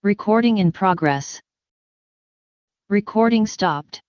Recording in progress. Recording stopped.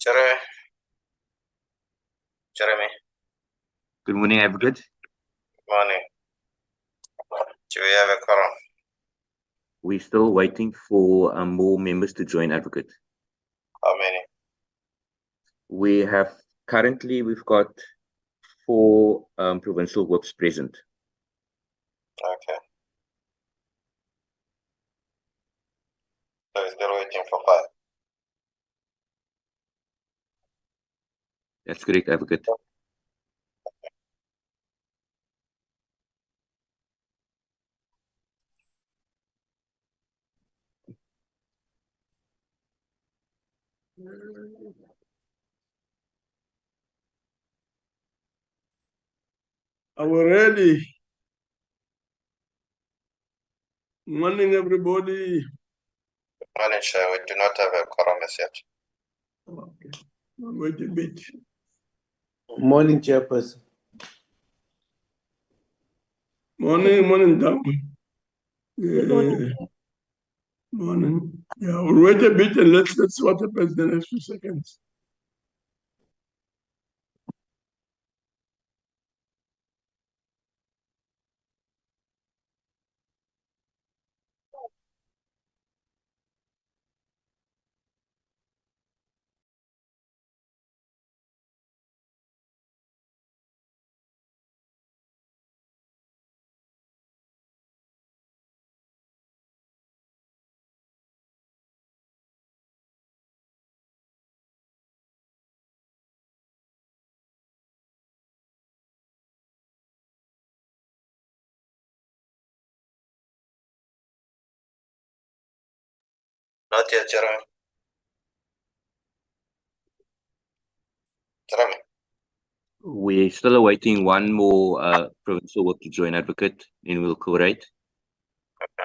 Jeremy. Jeremy. Good morning, Advocate. Morning. Do we have a quorum? We're still waiting for more members to join, Advocate. How many? We've got 4 provincial whips present. Okay. So we're still waiting for 5. That's correct, Advocate. Are we ready? Morning, everybody. Morning, Chair. We do not have a quorum as yet. Okay. Wait a bit. Morning, Chairperson. Morning, Doc. Morning. Yeah, we'll wait a bit and let's see what happens the next few seconds. Not yet, Jeremy. Jeremy. We're still awaiting one more provincial whip to join, Advocate, and we'll coordinate. Okay.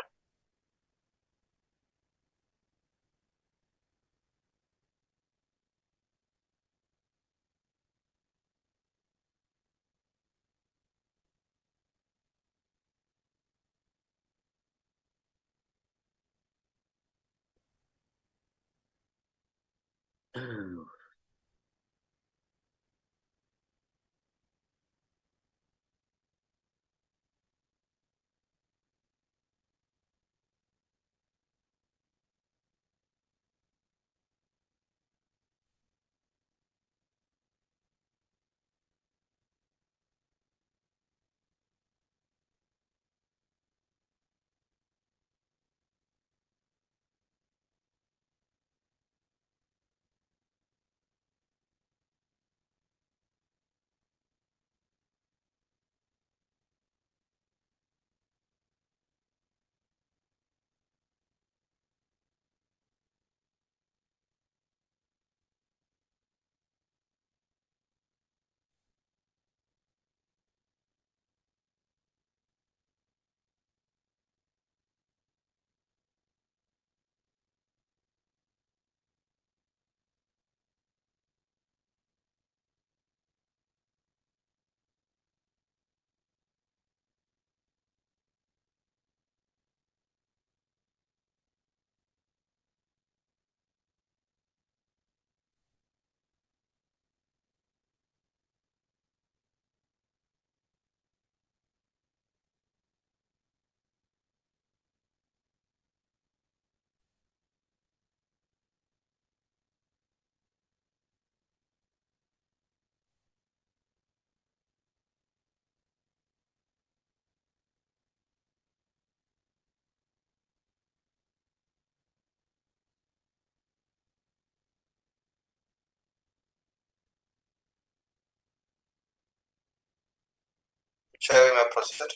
Chair, we may proceed.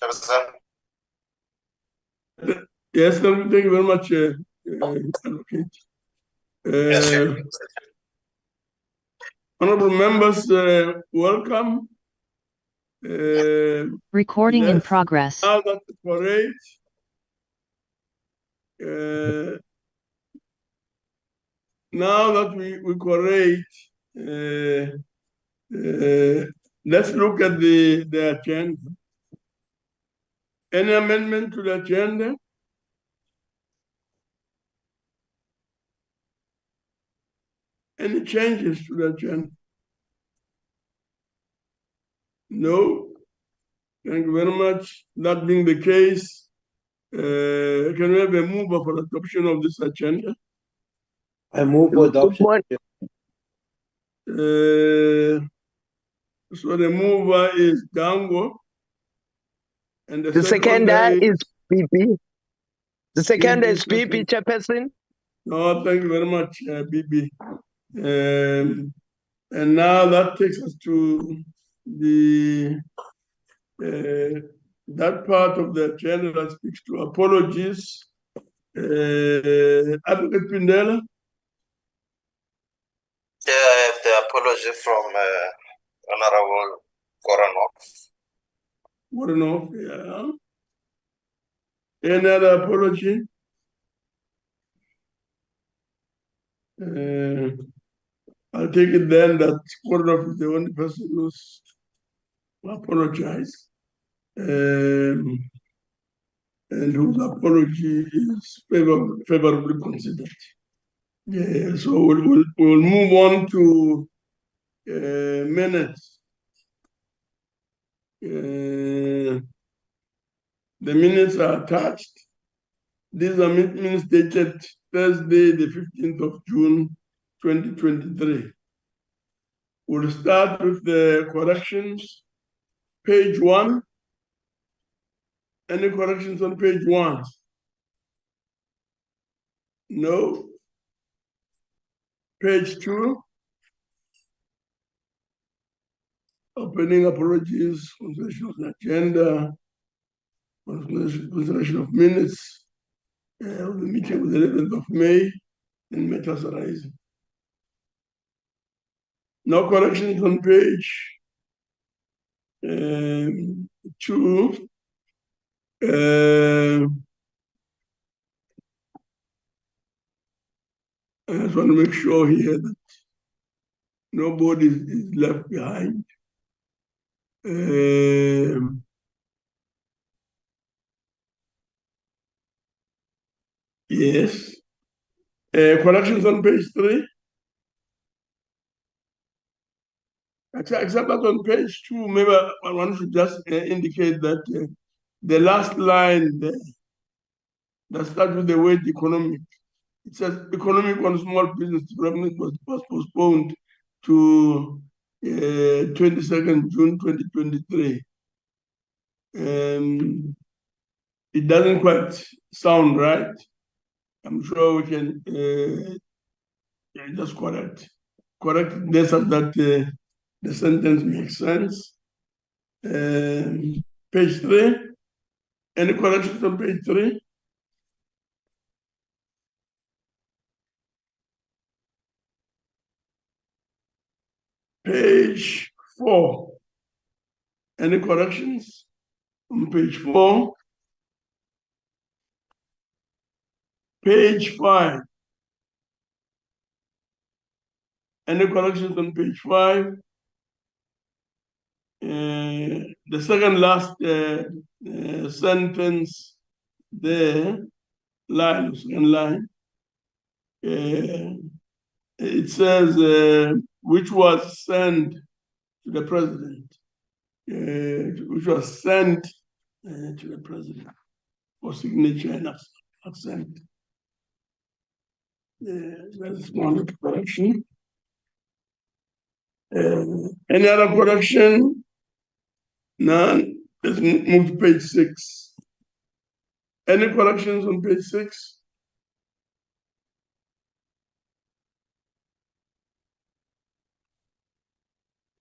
Chairperson. Yes, thank you very much, Advocate. Yes, Chair. Honorable members, welcome. Recording in progress. Now that the parade, now that we correct, let's look at the agenda. Any amendment to the agenda? Any changes to the agenda? No. Thank you very much. That being the case, can we have a mover for adoption of this agenda? I move for adoption. So the mover is Dango. And The seconder is PP. The seconder is PP, PP, Chairperson. No, thank you very much, BB. And now that takes us to the that part of the agenda that speaks to apologies. Advocate Pindela. Yeah, I have the apology from Honorable Koranov. Woronov, yeah. Any other apology? I'll take it then that Koranov is the only person who's apologized. And whose apology is favorably considered. Yeah, so we'll move on to minutes. The minutes are attached. These are minutes dated Thursday, the 15th of June, 2023. We'll start with the corrections. Page 1. Any corrections on page 1? No. Page 2. Opening apologies, consideration of the agenda, consideration of minutes of the meeting of the 11th of May, and matters arising. No corrections on page 2. I just want to make sure here that nobody is left behind. Yes. Corrections on page 3. Except that on page 2, maybe one should just indicate that the last line there, that starts with the word economic. It says economic on small business development was postponed to 22nd June 2023. It doesn't quite sound right. I'm sure we can just correct this so that the sentence makes sense. Page 3. Any corrections on page 3? Page 4. Any corrections on page 4? Page 5. Any corrections on page 5? The second last sentence there, second line, it says, which was sent to the president, which was sent to the president for signature and assent. That's one correction. Any other correction? None. Let's move to page 6. Any corrections on page 6?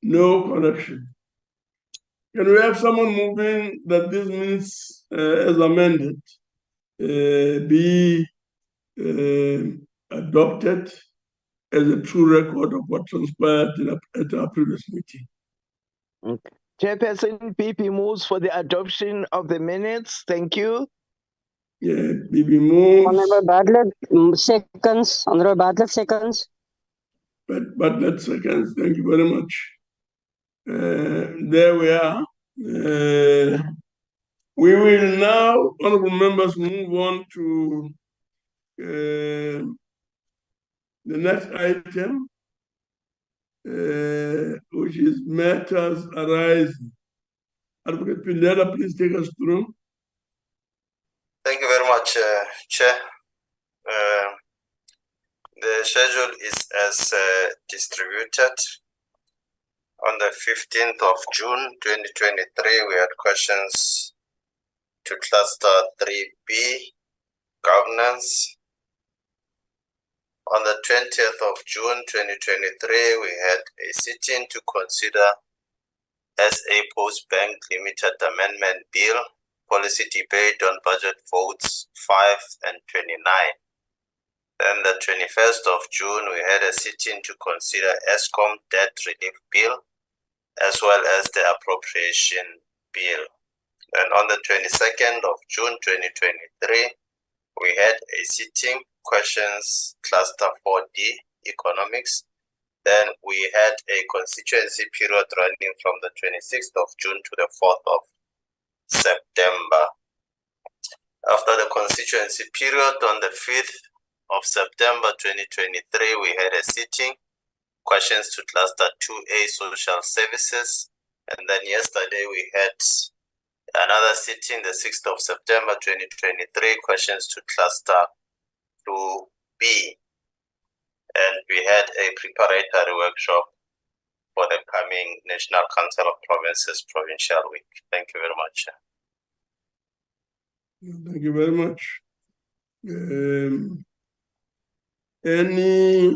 No correction. Can we have someone moving that these minutes as amended be adopted as a true record of what transpired at our previous meeting? Okay. Chairperson, PP moves for the adoption of the minutes. Thank you. Yeah, BB moves. Honorable Bartlett, seconds. Honorable Bartlett, seconds. Bartlett, seconds. Thank you very much. There we are. We will now, honorable members, move on to the next item, which is matters arising. Advocate Pindela, please take us through. Thank you very much, Chair. The schedule is as distributed. On the 15th of June 2023, we had questions to Cluster 3B, Governance. On the 20th of June 2023, we had a sitting to consider SA Post Bank Limited Amendment Bill, Policy Debate on Budget Votes 5 and 29. Then the 21st of June, we had a sitting to consider ESCOM Debt Relief Bill, as well as the Appropriation Bill. And on the 22nd of June 2023, we had a sitting, questions Cluster 4D, Economics. Then we had a constituency period running from the 26th of June to the 4th of September. After the constituency period on the 5th of September 2023, we had a sitting, questions to Cluster 2A, Social Services. And then yesterday we had another sitting, the 6th of September 2023, questions to Cluster 2B. And we had a preparatory workshop for the coming National Council of Provinces Provincial Week. Thank you very much. Thank you very much. Any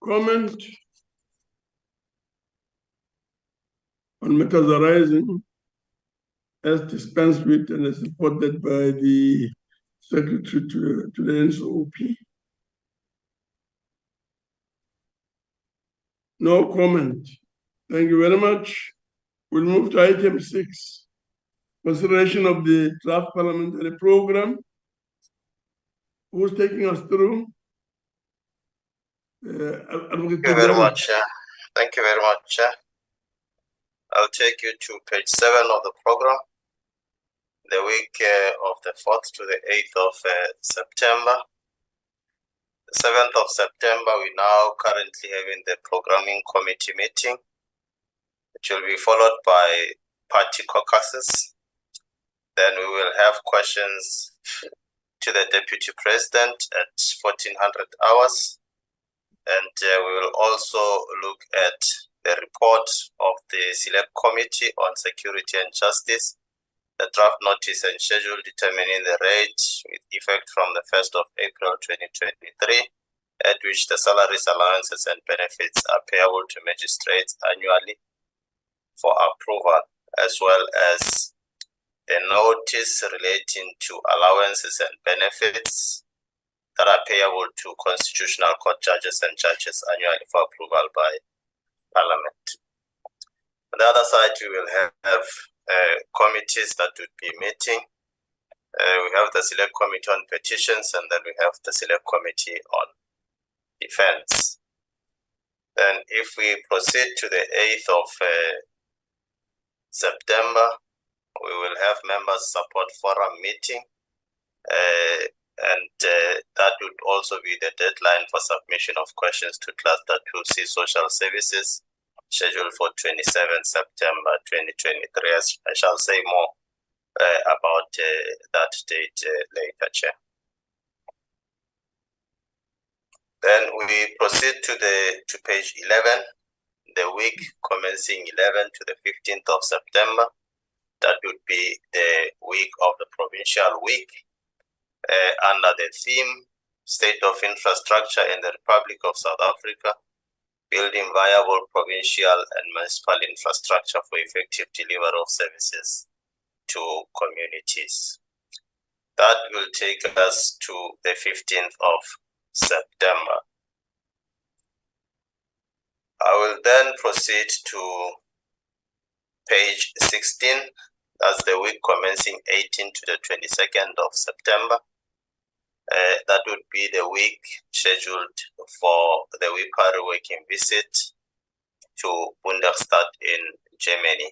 comment on matters arising as dispensed with and as supported by the Secretary to the NCOP? No comment. Thank you very much. We'll move to item 6, consideration of the draft parliamentary program. Who's taking us through? Thank you very much. Thank you very much. I'll take you to page 7 of the program. The week of the 4th to the 8th of September. The 7th of September, we now currently having the programming committee meeting, which will be followed by party caucuses. Then we will have questions to the Deputy President at 1400 hours. And we will also look at the report of the Select Committee on Security and Justice, the draft notice and schedule determining the rate with effect from the 1st of April 2023, at which the salaries, allowances, and benefits are payable to magistrates annually for approval, as well as the notice relating to allowances and benefits that are payable to Constitutional Court judges and judges annually for approval by Parliament. On the other side, we will have committees that would be meeting. We have the Select Committee on Petitions, and then we have the Select Committee on Defense. Then if we proceed to the 8th of September, we will have members support forum meeting, and that would also be the deadline for submission of questions to Cluster 2C Social Services, scheduled for 27 September 2023. I shall say more about that date later, Chair. Then we proceed to page 11, the week commencing 11 to the 15th of September. That would be the week of the provincial week, under the theme, State of Infrastructure in the Republic of South Africa, building viable provincial and municipal infrastructure for effective delivery of services to communities. That will take us to the 15th of September. I will then proceed to page 16. That's the week commencing 18 to the 22nd of September. That would be the week scheduled for the WIPARI working visit to Bundesstadt in Germany.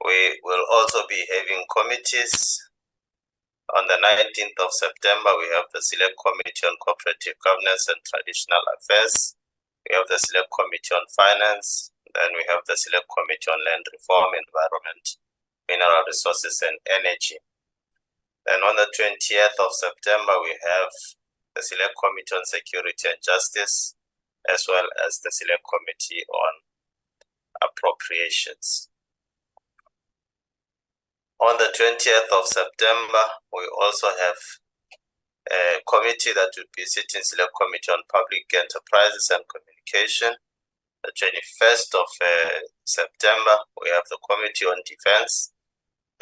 We will also be having committees. On the 19th of September, we have the Select Committee on Cooperative Governance and Traditional Affairs. We We have the Select Committee on Finance. Then we have the Select Committee on Land Reform, Environment, Mineral Resources and Energy. Then on the 20th of September, we have the Select Committee on Security and Justice, as well as the Select Committee on Appropriations. On the 20th of September, we also have a committee that will be sitting, Select Committee on Public Enterprises and Communication. The 21st of September, we have the Committee on Defense.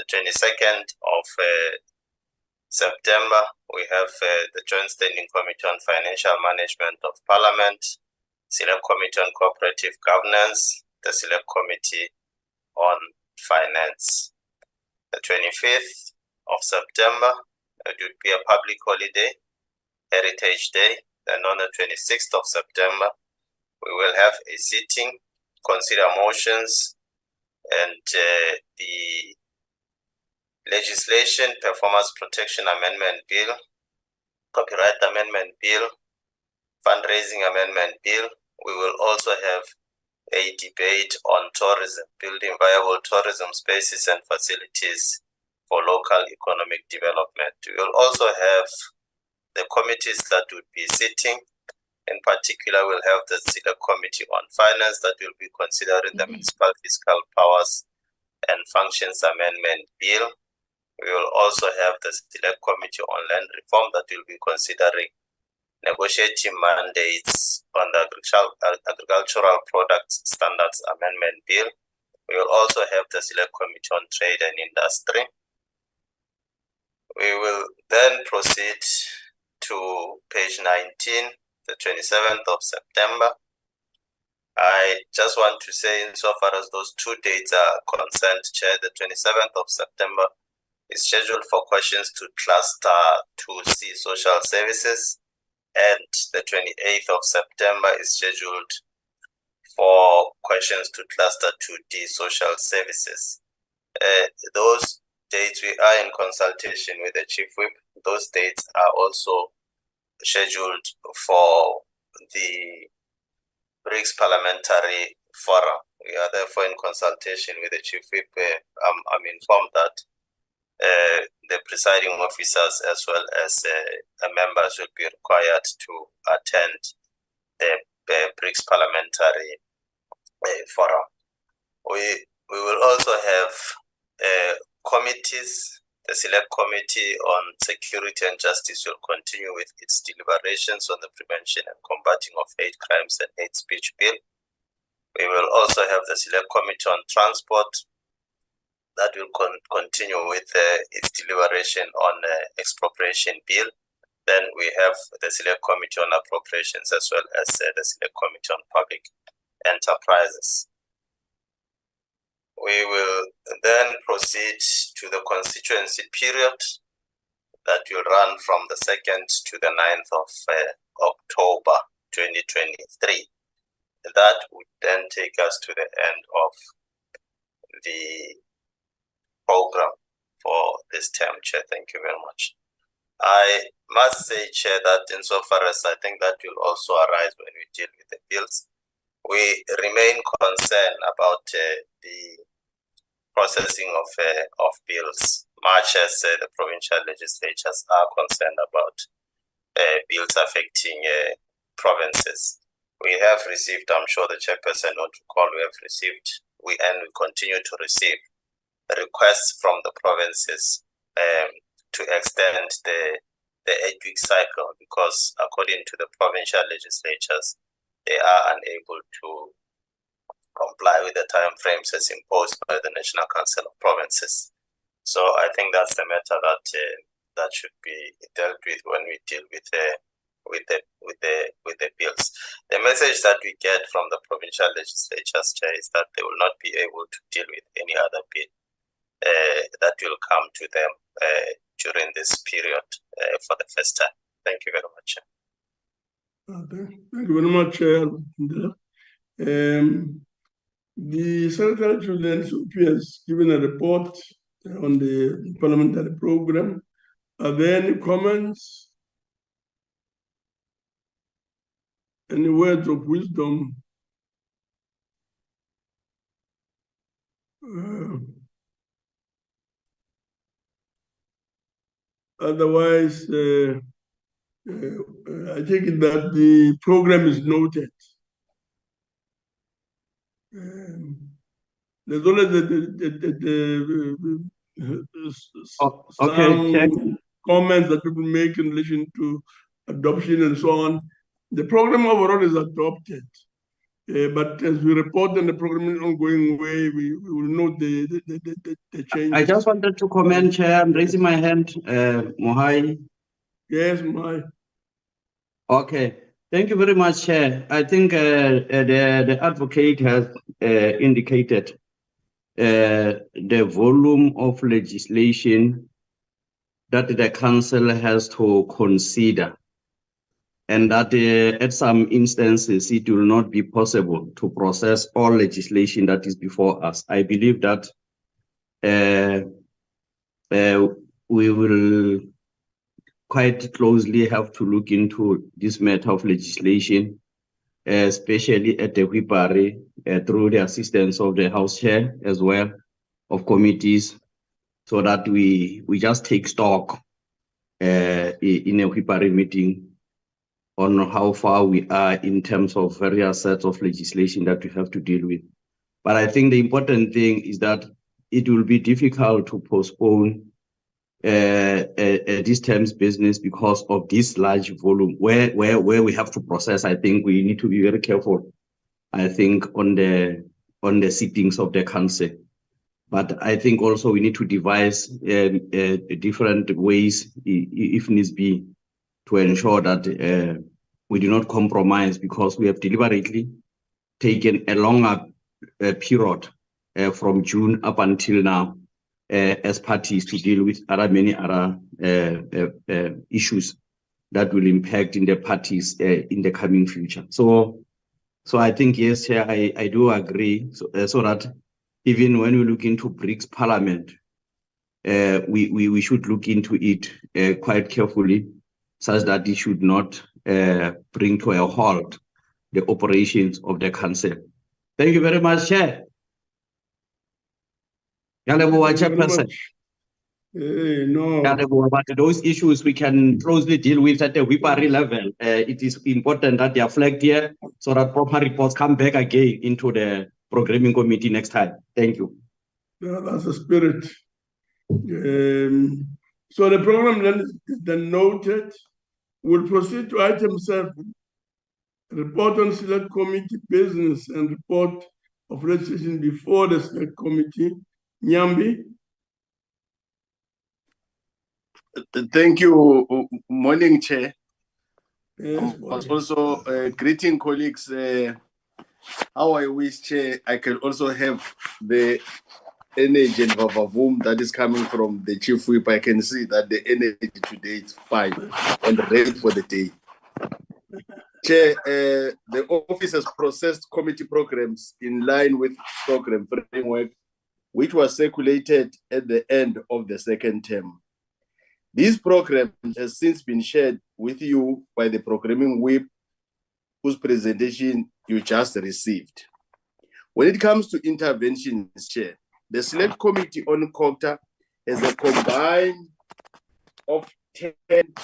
The 22nd of September, we have the Joint Standing Committee on Financial Management of Parliament, Select Committee on Cooperative Governance, the Select Committee on Finance. The 25th of September, it would be a public holiday, Heritage Day. Then on the 26th of September, we will have a sitting, consider motions, and the Legislation Performance Protection Amendment Bill, Copyright Amendment Bill, Fundraising Amendment Bill. We will also have a debate on tourism, building viable tourism spaces and facilities for local economic development. We will also have the committees that would be sitting. In particular, we'll have the Select Committee on Finance that will be considering the Municipal Fiscal Powers and Functions Amendment Bill. We will also have the Select Committee on Land Reform that will be considering negotiating mandates on the Agricultural Products Standards Amendment Bill. We will also have the Select Committee on Trade and Industry. We will then proceed to page 19, the 27th of September. I just want to say, insofar as those two dates are concerned, Chair, the 27th of September is scheduled for questions to Cluster 2C Social Services, and the 28th of September is scheduled for questions to Cluster 2D Social Services. Those dates, we are in consultation with the Chief Whip. Those dates are also scheduled for the BRICS Parliamentary Forum. We are therefore in consultation with the Chief Whip. I'm informed that the presiding officers as well as members will be required to attend the BRICS Parliamentary Forum. We will also have committees. The Select Committee on Security and Justice will continue with its deliberations on the Prevention and Combating of Hate Crimes and Hate Speech Bill. We will also have the Select Committee on Transport that will continue with its deliberation on the Expropriation Bill. Then we have the Select Committee on Appropriations as well as the Select Committee on Public Enterprises. We will then proceed to the constituency period that will run from the 2nd to the 9th of October 2023. That would then take us to the end of the program for this term, Chair. Thank you very much. I must say, Chair, that insofar as I think that will also arise when we deal with the bills, we remain concerned about the processing of bills, much as the provincial legislatures are concerned about bills affecting provinces. We have received, I'm sure the chairperson will recall, we have received, we continue to receive requests from the provinces to extend the 8-week cycle, because according to the provincial legislatures, they are unable to comply with the time frames as imposed by the National Council of Provinces. So I think that's the matter that should be dealt with when we deal with the bills. The message that we get from the provincial legislatures, Chair, is that they will not be able to deal with any other bill that will come to them during this period for the first time. Thank you very much, Chair. Thank you very much, Chair. The Secretary to the NCOP has given a report on the parliamentary program. Are there any comments? any words of wisdom? Otherwise, I take it that the program is noted. There's only some comments that people make in relation to adoption and so on. The program overall is adopted. But as we report on the program in ongoing way, we will note the changes. I just wanted to comment, Chair. I'm raising my hand, Mohai. Yes, Mohai. Okay. Thank you very much, Chair. I think the advocate has indicated the volume of legislation that the council has to consider, and that at some instances it will not be possible to process all legislation that is before us. I believe that we will quite closely have to look into this matter of legislation, especially at the Whipari, through the assistance of the House Chair as well, of committees, so that we just take stock in a Whipari meeting on how far we are in terms of various sets of legislation that we have to deal with. But I think the important thing is that it will be difficult to postpone this term's business because of this large volume where we have to process. I think we need to be very careful, I think, on the sittings of the council. But I think also we need to devise different ways, if needs be, to ensure that we do not compromise, because we have deliberately taken a longer period from June up until now as parties to deal with many other issues that will impact in the parties in the coming future. So I think, yes, Chair, I do agree, so that even when we look into BRICS Parliament, we should look into it quite carefully, such that it should not bring to a halt the operations of the council. Thank you very much, Chair. Chairperson. No. But those issues we can closely deal with at the Whipari level. It is important that they are flagged here so that proper reports come back again into the programming committee next time. Thank you. Yeah, that's the spirit. So the program then noted. We'll proceed to item 7, report on select committee business and report of legislation before the select committee. Nyambi. Thank you. Morning, Chair. Yes, also greeting colleagues. How I wish, Chair, I can also have the energy and vavavoom that is coming from the Chief Whip. I can see that the energy today is fine and ready for the day. Chair, the office has processed committee programs in line with program framework, which was circulated at the end of the second term. This program has since been shared with you by the programming whip, whose presentation you just received. When it comes to interventions, Chair, the Select Committee on COCTA has a combined of 10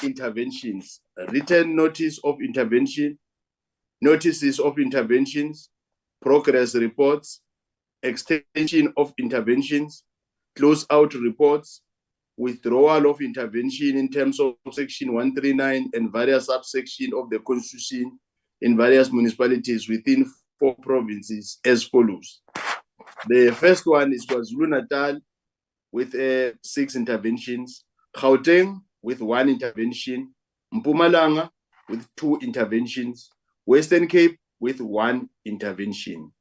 interventions: a written notice of intervention, notices of interventions, progress reports, extension of interventions, close-out reports, withdrawal of intervention in terms of Section 139 and various subsections of the Constitution in various municipalities within 4 provinces as follows. The first one is KwaZulu-Natal with 6 interventions, Gauteng with 1 intervention, Mpumalanga with 2 interventions, Western Cape with 1 intervention.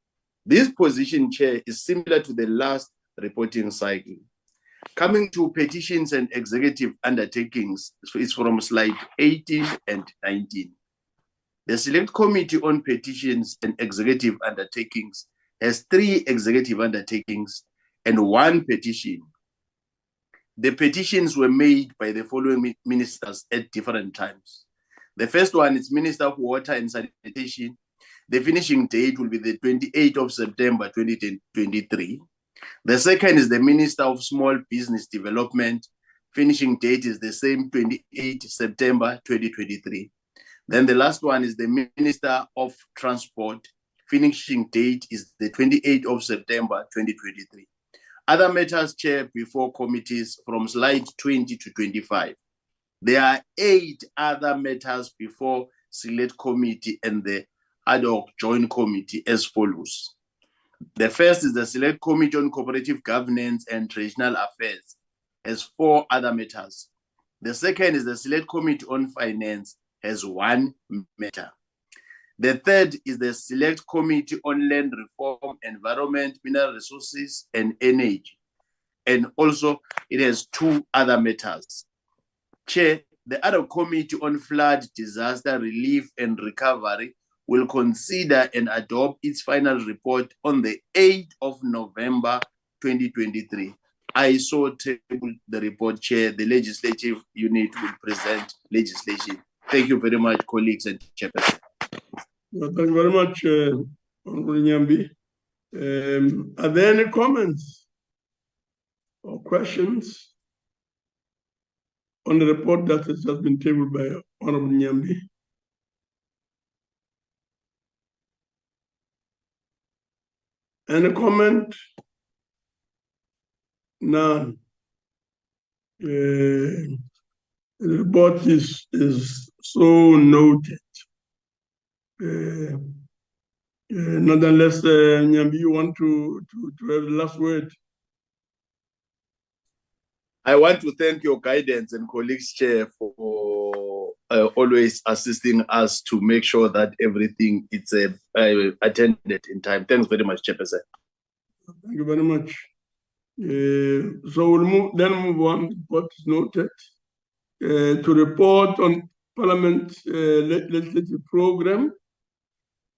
This position, Chair, is similar to the last reporting cycle. Coming to petitions and executive undertakings, so it's from slide 18 and 19. The Select Committee on Petitions and Executive Undertakings has 3 executive undertakings and 1 petition. The petitions were made by the following ministers at different times: The first one is Minister of Water and Sanitation. The finishing date will be the 28th of September 2023. The second is the Minister of Small Business Development. Finishing date is the same 28th September 2023. Then the last one is the Minister of Transport. Finishing date is the 28th of September 2023. Other matters, Chair, before committees from slide 20 to 25. There are 8 other matters before Select Committee and the Ad hoc Joint Committee as follows. The first is the Select Committee on Cooperative Governance and Traditional Affairs, has 4 other matters. The second is the Select Committee on Finance, has 1 matter. The third is the Select Committee on Land Reform, Environment, Mineral Resources, and Energy. And also, it has 2 other matters. Chair, the Ad hoc Committee on Flood, Disaster Relief and Recovery will consider and adopt its final report on the 8th of November 2023. I so table the report, Chair. The legislative unit will present legislation. Thank you very much, colleagues and Chairperson. Well, thank you very much, Honorable Nyambi. Are there any comments or questions on the report that has just been tabled by Honorable Nyambi? Any comment? None. The report is so noted. Nonetheless, Nyambi, you want to have the last word? I want to thank your guidance and colleagues, Chair, for always assisting us to make sure that everything is attended in time. Thanks very much, Chairperson. Thank you very much. So we'll move on. What is noted to report on Parliament legislative program.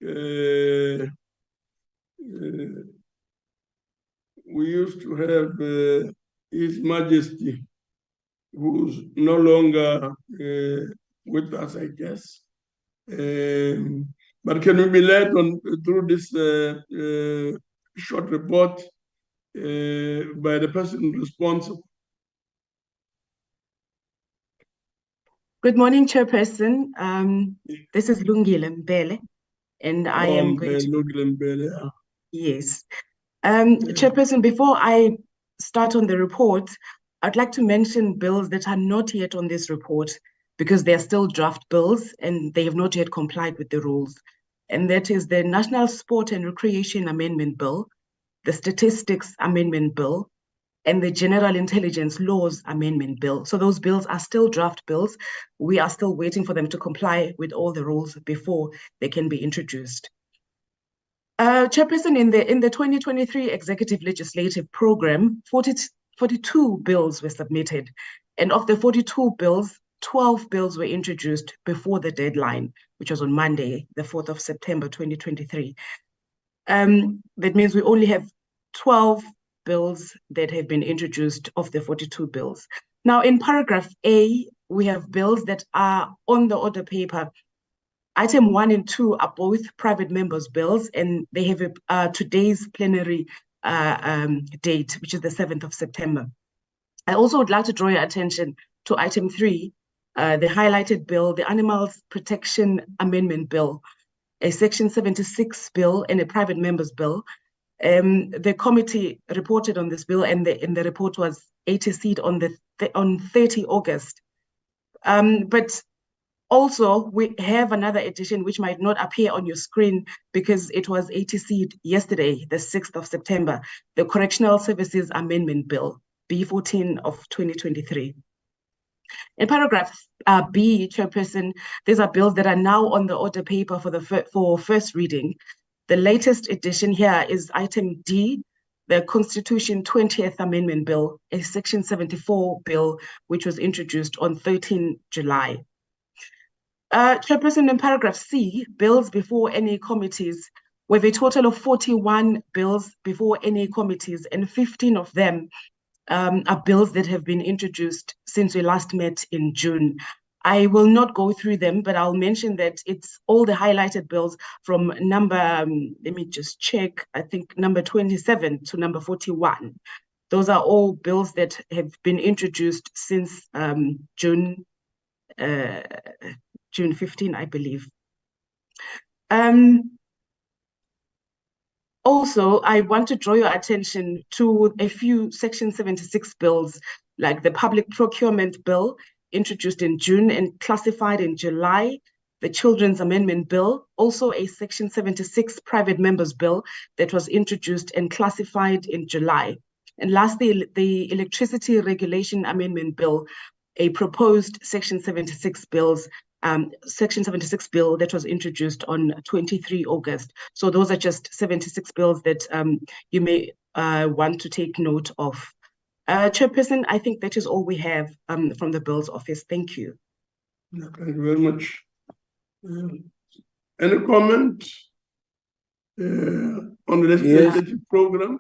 We used to have His Majesty, who's no longer with us, I guess. But can we be led on through this short report by the person responsible? Good morning, Chairperson. This is Lungile Mbele, and I am going to... Yes. Chairperson, before I start on the report, I'd like to mention bills that are not yet on this report because they are still draft bills and they have not yet complied with the rules. And that is the National Sport and Recreation Amendment Bill, the Statistics Amendment Bill, and the General Intelligence Laws Amendment Bill. So those bills are still draft bills. We are still waiting for them to comply with all the rules before they can be introduced. Chairperson, in the 2023 Executive Legislative Program, 42 bills were submitted. And of the 42 bills, 12 bills were introduced before the deadline, which was on Monday, the 4th of September, 2023. That means we only have 12 bills that have been introduced of the 42 bills. Now, in paragraph A, we have bills that are on the order paper. Item 1 and 2 are both private members' bills, and they have today's plenary date, which is the 7th of September. I also would like to draw your attention to item 3, the highlighted bill, the Animals Protection Amendment Bill, a Section 76 bill and a private members' bill. The committee reported on this bill, and the report was ATC'd on 30 August. But also, we have another edition which might not appear on your screen because it was ATC'd yesterday, the 6th of September, the Correctional Services Amendment Bill, B14 of 2023. In paragraph B, Chairperson, these are bills that are now on the order paper for first reading. The latest edition here is item D, the Constitution 20th Amendment Bill, a Section 74 bill, which was introduced on 13 July. Chairperson, in paragraph C, bills before any committees, we have a total of 41 bills before any committees, and 15 of them are bills that have been introduced since we last met in June. I will not go through them, but I'll mention that it's all the highlighted bills from number, let me just check, I think number 27 to number 41. Those are all bills that have been introduced since June 15, I believe. Also, I want to draw your attention to a few Section 76 bills, like the Public Procurement Bill, introduced in June and classified in July, the Children's Amendment Bill, also a Section 76 Private Members Bill that was introduced and classified in July. And lastly, the Electricity Regulation Amendment Bill, a proposed Section 76 bills, Section 76 bill that was introduced on 23 August. So those are just 76 bills that you may want to take note of. Chairperson, I think that is all we have from the Bills Office. Thank you. Thank you very much. Any comment on the legislative program?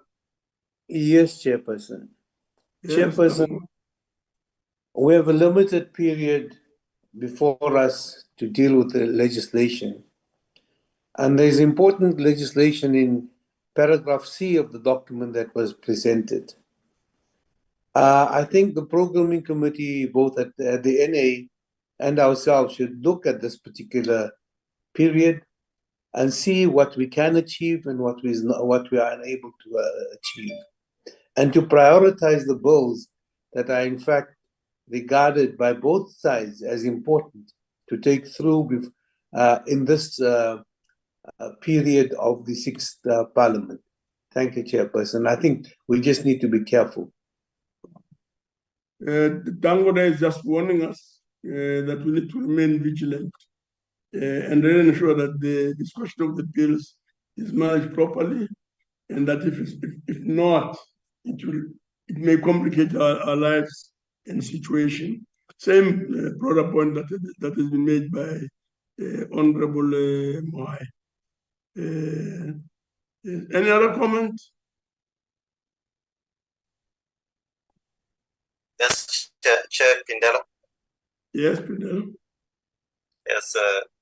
Yes, Chairperson. Yes, Chairperson, we have a limited period before us to deal with the legislation. And there's important legislation in paragraph C of the document that was presented. I think the programming committee, both at the NA and ourselves, should look at this particular period and see what we can achieve and what we are unable to achieve. And to prioritize the bills that are in fact regarded by both sides as important to take through in this period of the 6th Parliament. Thank you, Chairperson. I think we just need to be careful. Dangote is just warning us that we need to remain vigilant and really ensure that the discussion of the bills is managed properly, and that if not, it may complicate our lives and situation. Same broader point that has been made by Honorable Moai. Any other comment? Yes, Chair Pindela. Yes, Pindela. Yes,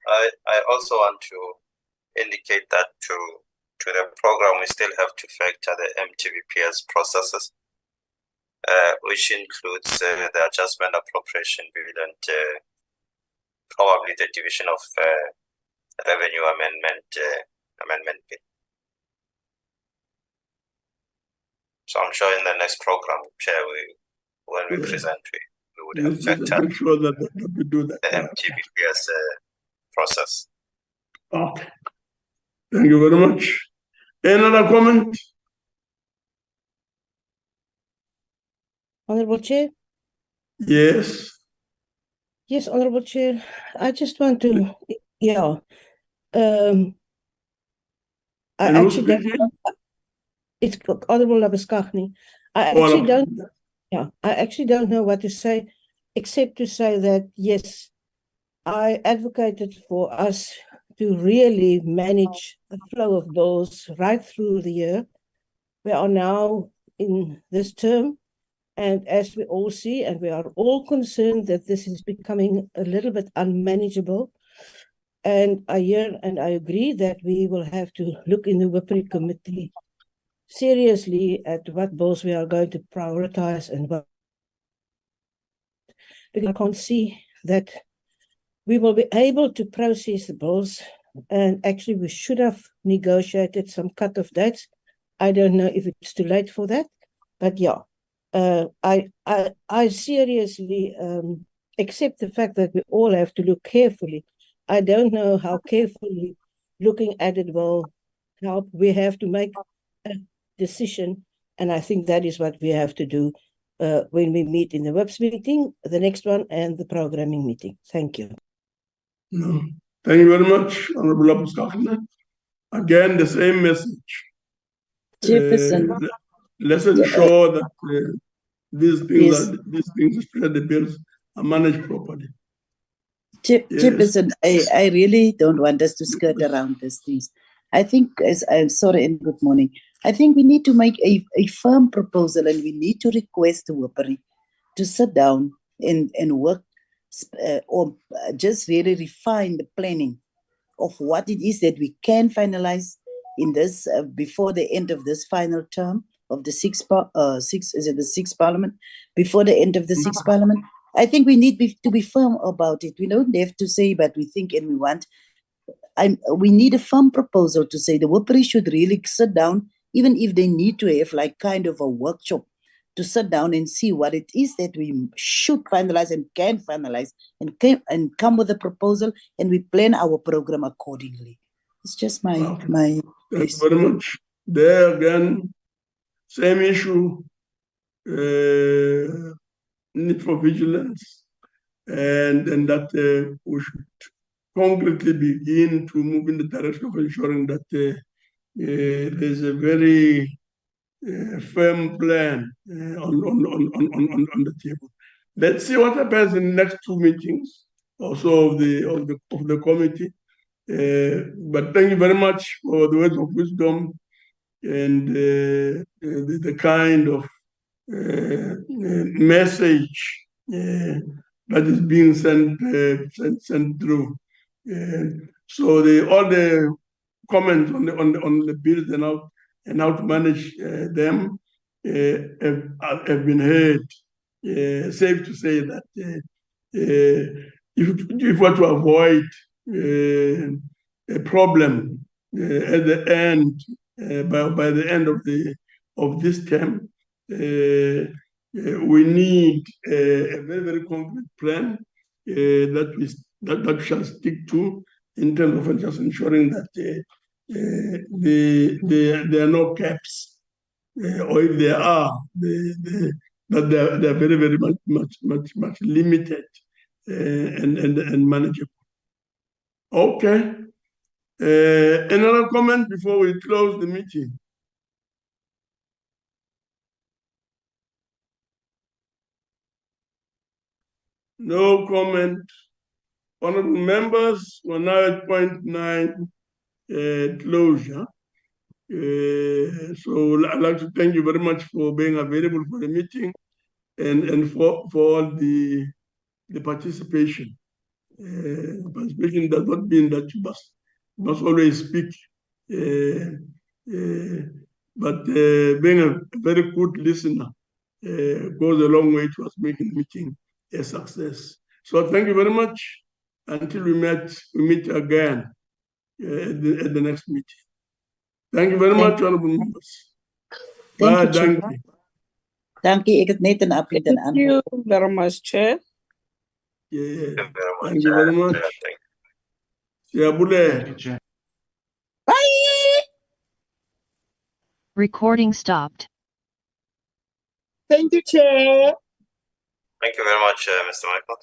I also want to indicate that to the program we still have to factor the MTVPS processes, which includes the adjustment appropriation bill and probably the division of revenue amendment bill. So I'm sure in the next program, Chair, when we present, we would have factored make sure that we do that. The MTVPS process. Okay. Thank you very much. Any other comment? Honorable Chair? Yes. Yes, Honorable Chair. I just want to, I actually don't know, it's Honorable Labuskaghni. I actually don't know what to say, except to say that, yes, I advocated for us to really manage the flow of bills right through the year. We are now in this term, and as we all see, and we are all concerned that this is becoming a little bit unmanageable. And I hear and I agree that we will have to look in the WIPRI committee seriously at what bills we are going to prioritize and what. Because I can't see that we will be able to process the bills, and actually we should have negotiated some cut-off dates. I don't know if it's too late for that, but yeah, I seriously accept the fact that we all have to look carefully. I don't know how carefully looking at it will help. We have to make a decision, and I think that is what we have to do when we meet in the WIPS meeting, the next one, and the programming meeting. Thank you. No. Thank you very much, Honorable Labuskaghni. Again, the same message. Let's ensure that these things, especially the bills, are managed properly. Chairperson, I really don't want us to skirt around these things. I think, I'm sorry and good morning, I think we need to make a firm proposal, and we need to request the WIPRI to sit down and work just really refine the planning of what it is that we can finalize in this before the end of this final term of the sixth parliament, before the end of the sixth parliament. I think we need to be firm about it. We don't have to say, but we think and we want. We need a firm proposal to say the Whooperi should really sit down, even if they need to have like kind of a workshop to sit down and see what it is that we should finalize and can finalize and come with a proposal, and we plan our program accordingly. It's just my Thank you very much. There again, same issue, need for vigilance, and that we should concretely begin to move in the direction of ensuring that there's a very firm plan on the table. Let's see what happens in the next 2 meetings also of the committee. But thank you very much for the words of wisdom and the kind of message that is being sent through. So all the comments on the bills and how to manage them have been heard. Safe to say that if we want to avoid a problem at the end, by the end of this term, we need a very, very concrete plan that we shall stick to in terms of just ensuring that there are no caps, or if there are, that they are very, very much limited and manageable. Okay. Another comment before we close the meeting? No comment. Honorable members, we're now at point 9, closure. So I'd like to thank you very much for being available for the meeting and for all the participation. Participation does not mean that you must always speak, but being a very good listener goes a long way towards making the meeting a success. So thank you very much. Until we meet again at the next meeting. Thank you very much, honorable members. Thank you, Chair. Thank you. Thank you very much, Chair. Yeah. Thank you very much. Thank you, Bye. Recording stopped. Thank you, Chair. Thank you very much, Mr. Michael.